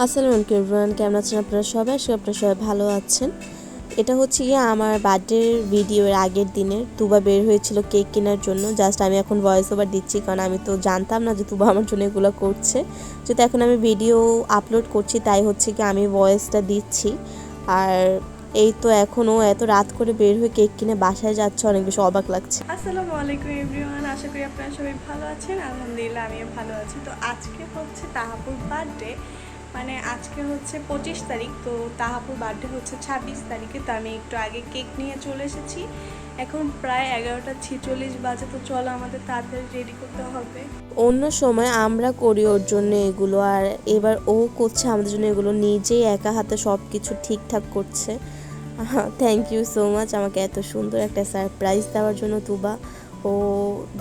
আসসালামু আলাইকুম এভরিওয়ান, কেমন আছেন আপনারা সবাই? আপনারা সবাই ভালো আছেন। এটা হচ্ছে গিয়ে আমার বার্থডের ভিডিওর আগের দিনের। তুবা বের হয়েছিল কেক কেনার জন্য। জাস্ট আমি এখন ভয়েস ওভার দিচ্ছি, কারণ আমি তো জানতাম না যে তুবা আমার জন্য এগুলো করছে। যেহেতু এখন আমি ভিডিও আপলোড করছি, তাই হচ্ছে কি আমি ভয়েসটা দিচ্ছি। আর এই তো এখনও এত রাত করে বের হয়ে কেক কিনে বাসায় যাচ্ছে, অনেক বেশি অবাক লাগছে। আসসালামু আলাইকুম এভরিওয়ান, আশা করি আপনারা সবাই ভালো আছেন। আলহামদুলিল্লাহ আমিও ভালো আছি। তো আজকে হচ্ছে তাহাপুর বার্থডে, মানে আজকে হচ্ছে 25 তারিখ, তো তাহাপুর বার্থডে হচ্ছে 26 তারিখে। তো আমি একটু আগে কেক নিয়ে চলে এসেছি। এখন প্রায় 11টা 46 বাজে। তো চলো আমাদের তাড়াতাড়ি রেডি করতে হবে। অন্য সময় আমরা করি ওর জন্য এগুলো, আর এবার ও করছে আমাদের জন্য এগুলো, নিজেই একা হাতে সব কিছু ঠিকঠাক করছে। থ্যাংক ইউ সো মাচ আমাকে এত সুন্দর একটা সারপ্রাইজ দেওয়ার জন্য তুবা। ও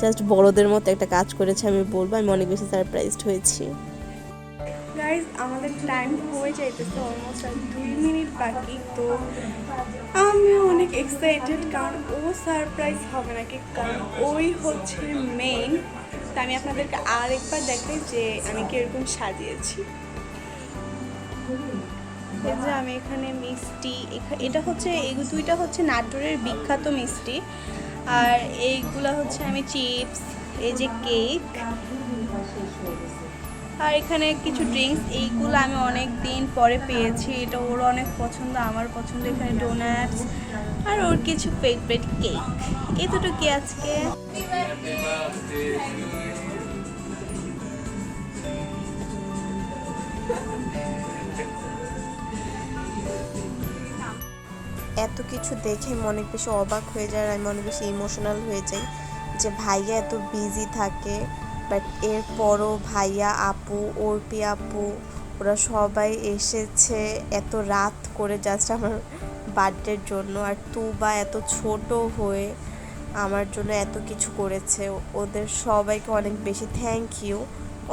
জাস্ট বড়দের মতো একটা কাজ করেছে, আমি বলবো আমি অনেক বেশি সারপ্রাইজড হয়েছি। গাইজ আমাদের টাইম হয়ে যাইতেছে, অলমোস্ট আর 2 মিনিট বাকি। তো আমি অনেক এক্সাইটেড, কারণ ও সারপ্রাইজ হবে নাকি, কারণ ওই হচ্ছে মেইন। তো আমি আপনাদেরকে আরেকবার দেখাই যে আমি কীরকম সাজিয়েছি। এই যে আমি এখানে মিষ্টি, এটা হচ্ছে এই দুইটা হচ্ছে নাটোরের বিখ্যাত মিষ্টি, আর এইগুলা হচ্ছে আমি চিপস, এই যে কেক, আর এখানে কিছু ড্রিঙ্কস। এইগুলো আমি অনেক দিন পরে পেয়েছি, এটা ওর অনেক পছন্দ, আমার পছন্দ। এখানে ডোনাটস আর ওর কিছু ফেভারিট কেক। এই দুটো কি আজকে এত কিছু দেখে আমি অনেক বেশি অবাক হয়ে যায়, আর আমি অনেক বেশি ইমোশনাল হয়ে যাই যে ভাইয়া এত বিজি থাকে, বাট এরপরও ভাইয়া, আপু, অর্পি আপু, ওরা সবাই এসেছে এত রাত করে জাস্ট আমার বার্থডের জন্য। আর তুবা এত ছোট হয়ে আমার জন্য এত কিছু করেছে। ওদের সবাইকে অনেক বেশি থ্যাংক ইউ,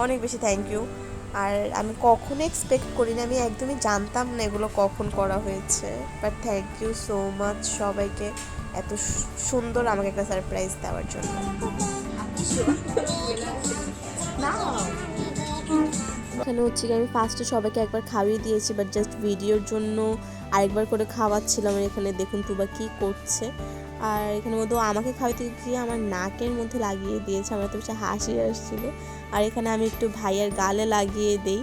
অনেক বেশি থ্যাংক ইউ। আর আমি কখনো এক্সপেক্ট করিনি, আমি একদমই জানতাম না এগুলো কখন করা হয়েছে। But thank you so much সবাইকে এত সুন্দর আমাকে একটা সারপ্রাইজ দেওয়ার জন্য। এখানে হচ্ছে কি আমি ফার্স্টে সবাইকে একবার খাইয়ে দিয়েছি, বাট জাস্ট ভিডিওর জন্য আরেকবার করে খাওয়াচ্ছিলাম। এখানে দেখুন তুবা কি করছে। আর এখানে মধ্যে আমাকে খাওয়াতে গিয়ে আমার নাকের মধ্যে লাগিয়ে দিয়েছে, আমার তো বেশি হাসি আসছিলো। আর এখানে আমি একটু ভাইয়ের গালে লাগিয়ে দিই।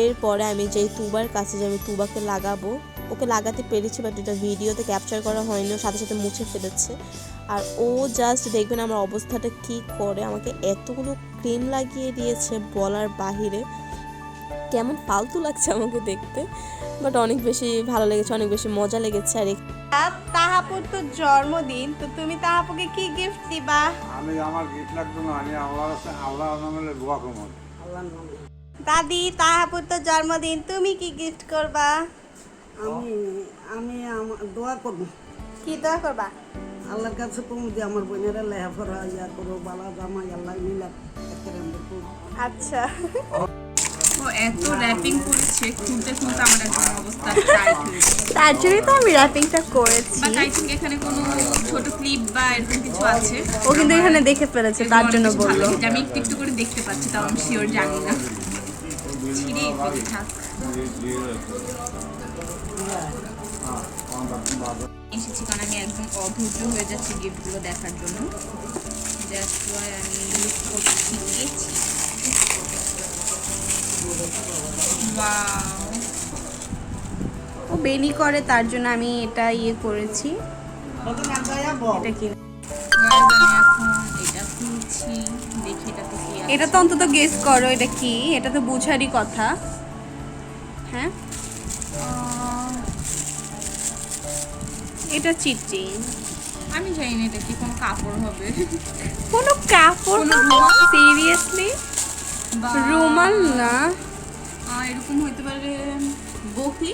এরপরে আমি যেই তুবার কাছে যে আমি তুবাকে লাগাবো, ওকে লাগাতে পেরেছি, বাট এটা ভিডিওতে ক্যাপচার করা হয়নি, সাথে সাথে মুছে ফেলেছে। আর ও জাস্ট দেখবেন আমার অবস্থাটা কি করে, আমাকে এতগুলো ক্রিম লাগিয়ে দিয়েছে বলার বাহিরে। কেমন ফালতু লাগছে আমাকে দেখতে, বাট অনেক বেশি ভালো লেগেছে, অনেক বেশি মজা লেগেছে। আর তাহাপুর তো জন্মদিন, তো তুমি তাহাপুকে কি গিফট দিবা? আমি আমার গিফট লাগতো না, আমি আল্লাহ নামে দোয়া করবো। দাদি, তাহাপুর তো জন্মদিন, তুমি কি গিফট করবা? আমি আমি দোয়া করবো, কি দোয়া করবা? আল্লাহর কাছে তুমি যে আমার বোনেরা লেহাপড়া ইয়া করো, বালা জামাই আল্লাহ মিলা আচ্ছা। ও এত র্যাপিং করেছে, খুলতে খুলতে আমার এখন অবস্থা টাইট হয়ে গেছে। তার জন্যই তো আমি র্যাপিংটা করেছি। বাট আই থিঙ্ক এখানে কোনো ছোট ক্লিপ বা এরকম কিছু আছে। ও কিন্তু এখানে দেখে ফেলেছে, তার জন্য বললো। আমি একটু একটু করে দেখতে পাচ্ছি, তাও আমি শিওর জানি না। ছিঁড়ে ফেলে থাক। এসেছি কারণ আমি একদম অধৈর্য হয়ে যাচ্ছি গিফটগুলো দেখার জন্য। জাস্ট আমি ইউজ করছি গেছি। ওয়াও, ও বেলি করে, তার জন্য আমি এটা ইয়ে করেছি। এটা কি? আমি এখন এটা খুলছি, দেখি এটাতে কি আছে। এটা তো অন্তত গেস করো এটা কি, এটা তো বুঝারই কথা। হ্যাঁ, এটা চিঠি। আমি জানি না এটা কি কোনো কাপড় হবে, কোনো কাপড় না, সিরিয়াসলি বা রুমাল না। এরকম হইতে পারে বকলি,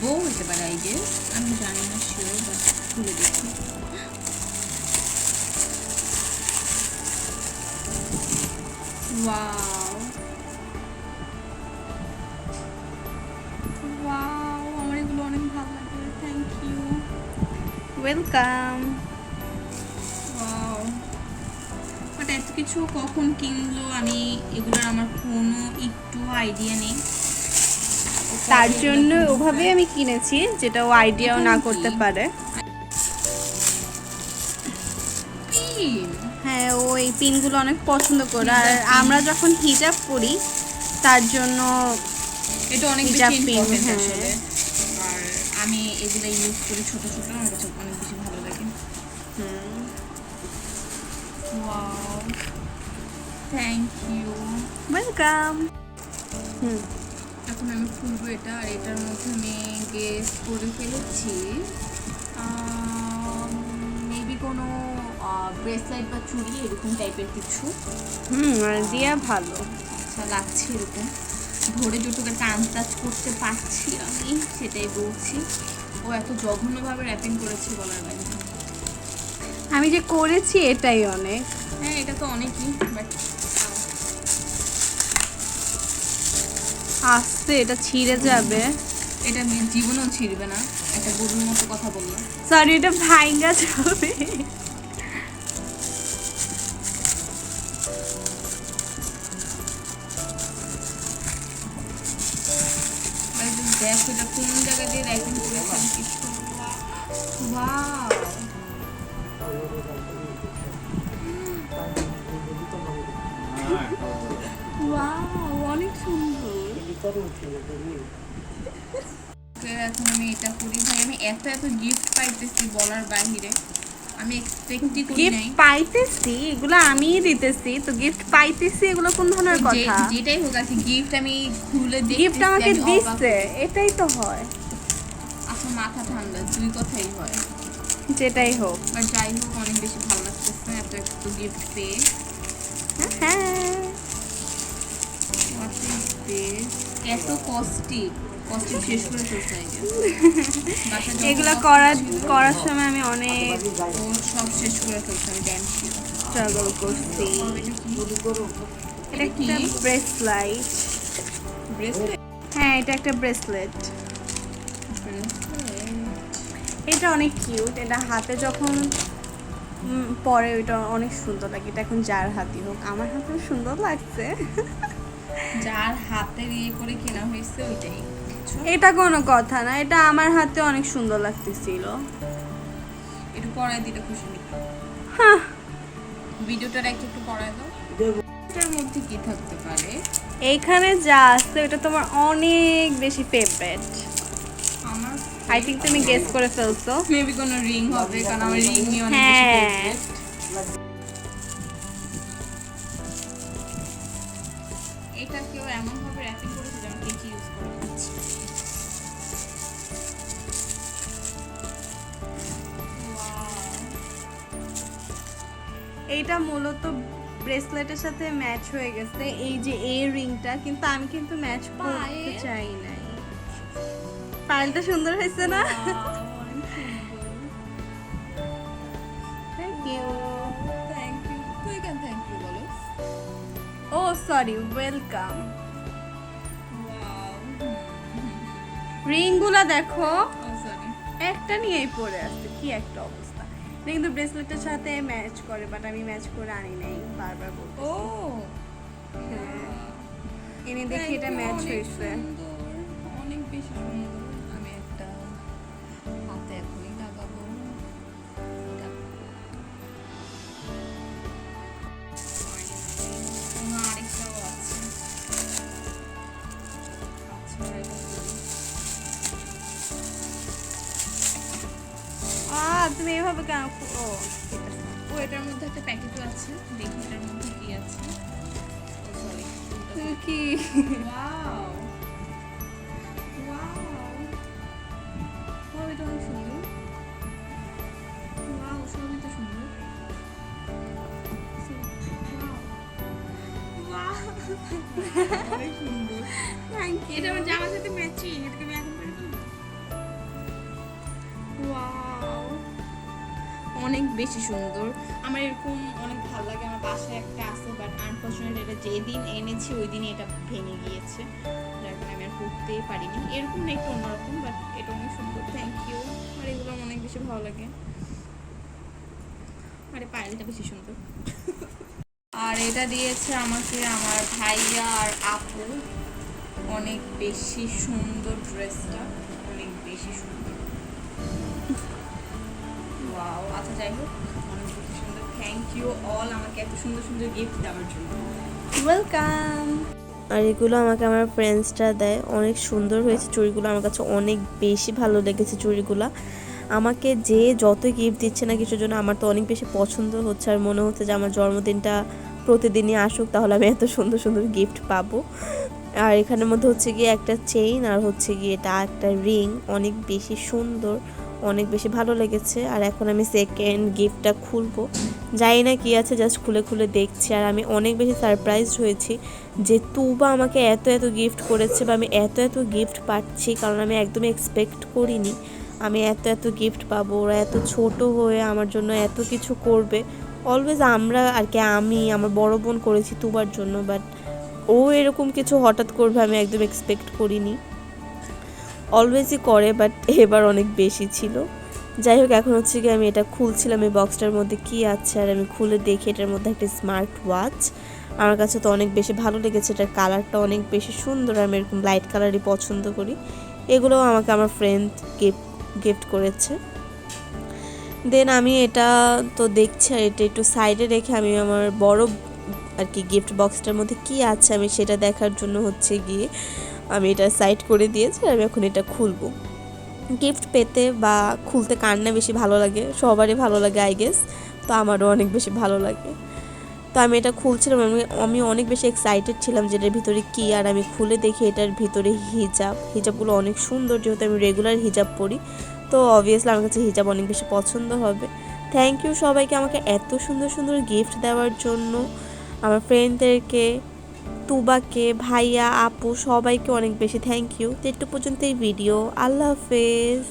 বউ হইতে পারে আই গেস, আমি জানি না শিওর, বাট খুলে দেখি। ওয়াও ওয়াও, আমার এগুলো অনেক ভালো লাগে, thank you. Welcome. Wow, but এত কিছু কখন কিনলো আমি এগুলোর আমার কোনো একটু আইডিয়া নেই। তার জন্য ওভাবেই আমি কিনেছি, যেটা ও আইডিয়াও না করতে পারে। হ্যাঁ, ও এই পিনগুলো অনেক পছন্দ করে। আর আমরা যখন হিজাব পরি তার জন্য এটা অনেক বেশি হিজাব পিন, ইম্পর্টেন্ট হ্যাঁ। আসলে। আর আমি এগুলো ইউজ করি ছোট ছোট, আমার কাছে অনেক বেশি ভালো লাগে। Wow, thank you. ওয়েলকাম। এখন আমি খুলবো এটা, আর এটার মধ্যে আমি গেস করে ফেলেছি মেবি কোনো ব্রেসলেট বা চুড়ি এরকম টাইপের কিছু। দিয়া ভালো। আচ্ছা লাগছে এরকম, ধরে দুটোকে টান টাচ করতে পারছি আমি, সেটাই বলছি। ও এত জঘন্যভাবে র্যাপিং করেছে বলার বাইরে। আমি যে করেছি এটাই অনেক। হ্যাঁ, এটা তো অনেকই, বাট আস্তে, এটা ছিঁড়ে যাবে। এটা জীবনেও ছিঁড়বে না, একটা গরুর মতো কথা বললাম। সরি, এটা ভাঙ্গা যাবে। দেখো এটা কোন জায়গা দিয়ে র্যাপিং করেছেন কিছু। ওয়াও, ওয়াও, অনেক সুন্দর। এখন আমি এটা করি ভাই, আমি এত এত গিফট পাইতেছি বলার বাহিরে, আমি এক্সপেক্টই করি গিফট নাই। পাইতেছি, এগুলো আমিই দিতেছি, তো গিফট পাইতেছি এগুলো কোন ধরনের কথা? যেটাই হোক আছে, গিফট আমি খুলে দেখতেছি, গিফট আমাকে আমি অবাক। দিচ্ছে, এটাই তো হয়। আচ্ছা, মাথা ঠান্ডা, দুই কথাই হয়। যেটাই হোক। বাট যাই হোক, অনেক বেশি ভালো লাগতেছে এত একটু গিফট পেয়ে। হ্যাঁ, What is this? এত কস্টিভ শেষ করে ফেলছে I guess। বাসায় যখন এগুলো সব করার সময় আমি অনেক ও সব শেষ করে ফেলছে, আমি ড্যাম শিওর। স্ট্রাগল করছি। এটা কি? একটা ব্রেসলাইট। ব্রেসলেট? হ্যাঁ, এটা একটা ব্রেসলেট। এটা অনেক কিউট। এটা হাতে যখন পরে ওইটা অনেক সুন্দর লাগে। এটা এখন যার হাতই হোক, আমার হাতেও সুন্দর লাগছে। যার হাতে ইয়ে করে কেনা হয়েছে ওইটাই। এটা কোনো কথা না, এটা আমার হাতে অনেক সুন্দর লাগতেছিল। একটু পরাই দিলে খুশি হই। হ্যাঁ, ভিডিওটার একটু পরাই দাও। এটার মধ্যে কি থাকতে পারে? এইখানে যা আছে ওটা তোমার অনেক বেশি ফেভারিট। আমার আই থিঙ্ক তুমি গেস করে ফেলছো। মেবি কোনো রিং হবে, কারণ আমার রিং নিয়ে অনেক বেশি হ্যাঁ। favorite। এটা কেউ এমন ভাবে র্যাপিং করেছে যেমন কেচি ইউজ করে খাচ্ছে। এইটা মূলত ব্রেসলেটের সাথে ম্যাচ হয়ে গেছে, এই যে এই রিংটা, কিন্তু আমি কিন্তু ম্যাচ করতে পায়েল? চাই নাই। পায়েলটা সুন্দর হয়েছে না? Thank you. Thank you. তুই কেন থ্যাংক ইউ বলো? ও সরি, ওয়েলকাম। রিংগুলা দেখো, ও সরি। একটা নিয়েই পড়ে আছে, কি একটা অবস্থা। এটা কিন্তু ব্রেসলেটের সাথে ম্যাচ করে, বাট আমি ম্যাচ করে আনি নাই, বারবার বলবো। ও হ্যাঁ, এনে দেখি এটা ম্যাচ হয়েছে। অনেক বেশি সুন্দর। আমি একটা হাতে এখনই লাগাবো। আরেকটাও আছে। আচ্ছা, এটা তুমি এইভাবে কেন? ও ঠিক আছে। ও এটার মধ্যে একটা প্যাকেটও আছে, দেখি এটার মধ্যে কি আছে। ও সরি, কি? ওয়াও ওয়াও, ও এটা অনেক সুন্দর। ওয়াও, সবই তো সুন্দর। ওয়াও, অনেক সুন্দর। Thank you. এটা আমার জামার সাথে ম্যাচিং, এটাকে আমি এখন পরে ফেলবো। ওয়াও, অনেক বেশি সুন্দর। আমার এরকম অনেক ভালো লাগে। আমার বাসায় একটা আছে, বাট আনফরচুনেট এটা যেদিন এনেছি ওই দিনই এটা ভেঙে গিয়েছে, যার কারণে আমি আর করতেই পারিনি। এরকম না, একটু অন্যরকম, বাট এটা অনেক সুন্দর। Thank you. আর এগুলো আমার অনেক বেশি ভালো লাগে। আরে পায়েলটা বেশি সুন্দর। আর এটা দিয়েছে আমাকে আমার ভাইয়া আর আপু। অনেক বেশি সুন্দর ড্রেসটা, অনেক বেশি সুন্দর। ওয়াও, আচ্ছা যাই হোক, অনেক বেশি সুন্দর। থ্যাংক ইউ অল আমাকে এত সুন্দর সুন্দর গিফট দেওয়ার জন্য। ওয়েলকাম। আর এগুলো আমাকে আমার ফ্রেন্ডসরা দেয়। অনেক সুন্দর হয়েছে চুড়িগুলো, আমার কাছে অনেক বেশি ভালো লেগেছে চুড়িগুলো। আমাকে যে যতই গিফট দিচ্ছে না কিছুর জন্য, আমার তো অনেক বেশি পছন্দ হচ্ছে। আর মনে হচ্ছে যে আমার জন্মদিনটা প্রতিদিনই আসুক, তাহলে আমি এত সুন্দর সুন্দর গিফট পাবো। আর এখানের মধ্যে হচ্ছে গিয়ে একটা চেইন, আর হচ্ছে গিয়ে এটা একটা রিং, অনেক বেশি সুন্দর, অনেক বেশি ভালো লেগেছে। আর এখন আমি সেকেন্ড গিফটটা খুলবো, জানি না কি আছে, জাস্ট খুলে খুলে দেখছি। আর আমি অনেক বেশি সারপ্রাইজড হয়েছি যে তুবা আমাকে এত এত গিফট করেছে, বা আমি এত এত গিফট পাচ্ছি, কারণ আমি একদমই এক্সপেক্ট করিনি আমি এত এত গিফট পাবো। ওরা এত ছোট হয়ে আমার জন্য এত কিছু করবে। অলওয়েজ আমরা আর কি, আমি আমার বড় বোন করেছি তুবার জন্য, বাট ও এরকম কিছু হঠাৎ করবে আমি একদম এক্সপেক্ট করিনি। অলওয়েজই করে, বাট এবার অনেক বেশি ছিল। যাই হোক, এখন হচ্ছে কি আমি এটা খুলছিলাম, এই বক্সটার মধ্যে কি আছে। আর আমি খুলে দেখি এটার মধ্যে একটা স্মার্ট ওয়াচ। আমার কাছে তো অনেক বেশি ভালো লেগেছে, এটার কালারটা অনেক বেশি সুন্দর। আমি এরকম লাইট কালারই পছন্দ করি। এগুলোও আমাকে আমার ফ্রেন্ড গিফট করেছে। দেন আমি এটা তো দেখছি, আর এটা একটু সাইডে রেখে আমি আমার বড় আর কি গিফট বক্সটার মধ্যে কি আছে আমি সেটা দেখার জন্য হচ্ছে গিয়ে আমি এটা সাইড করে দিয়েছি। আর আমি এখন এটা খুলবো। গিফট পেতে বা খুলতে কার না বেশি ভালো লাগে, সবারই ভালো লাগে আই গেস, তো আমারও অনেক বেশি ভালো লাগে। তো আমি এটা খুলছিলাম, আমি অনেক বেশি এক্সাইটেড ছিলাম যে এটার ভিতরে কী। আর আমি খুলে দেখি এটার ভিতরে হিজাবগুলো অনেক সুন্দর, যেহেতু আমি রেগুলার হিজাব পরি, তো অবভিয়াসলি আমার কাছে হিজাব অনেক বেশি পছন্দ হবে। থ্যাংক ইউ সবাইকে আমাকে এত সুন্দর সুন্দর গিফট দেওয়ার জন্য, আমার ফ্রেন্ডদেরকে, তুবাকে, ভাইয়া, আপু, সবাইকে অনেক বেশি থ্যাংক ইউ। তো একটু পর্যন্ত এই ভিডিও। আল্লাহ হাফেজ।